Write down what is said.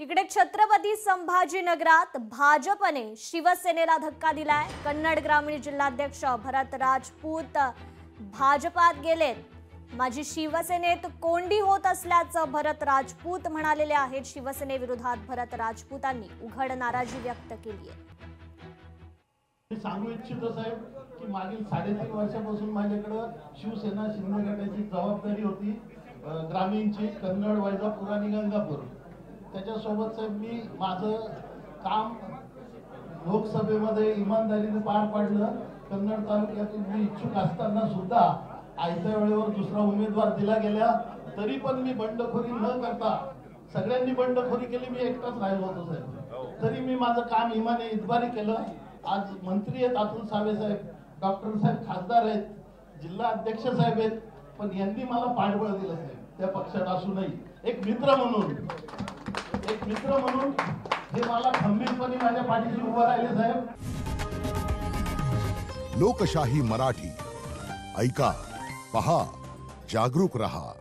तिकडे छत्रपती संभाजीनगरात भाजपने शिवसेनेला धक्का दिलाय। कन्नड ग्रामीण जिल्हाध्यक्ष भरत राजपूत भाजपात गेलेत। माझी शिवसेनेत कोंडी होत असल्याचं भरत राजपूत म्हणालेले आहेत। शिवसेनेविरोधात भरत राजपूतांनी उघड नाराजी व्यक्त केली आहे। मी सांगू इच्छितो साहेब की मागील 3.5 वर्षापासून माझ्याकडे शिवसेना शिंदे गटाची जबाबदारी होती, ग्रामीणची, कन्नड, वैजापूर आणि गंगापूर। त्याच्यासोबत साहेब मी माझं काम लोकसभेमध्ये इमानदारीने पार पाडलं। कन्नड तालुक्यातून मी इच्छुक असताना सुद्धा आयत्या वेळेवर दुसरा उमेदवार दिला गेला, तरी पण मी बंडखोरी न करता, सगळ्यांनी बंडखोरी केली, मी एकटाच राहिलो होतो साहेब, तरी मी माझं काम इमाने इतबारी केलं। आज मंत्री आहेत अतुल सावे साहेब, डॉक्टर साहेब खासदार आहेत, जिल्हा अध्यक्ष साहेब आहेत, पण यांनी मला पाठबळ दिलं साहेब। त्या पक्षात असूनही एक मित्र म्हणून हे मला खंबीरपणे माझ्या पाठीशी उभं राहिले साहेब। लोकशाही मराठी ऐका, पहा, जागरूक रहा।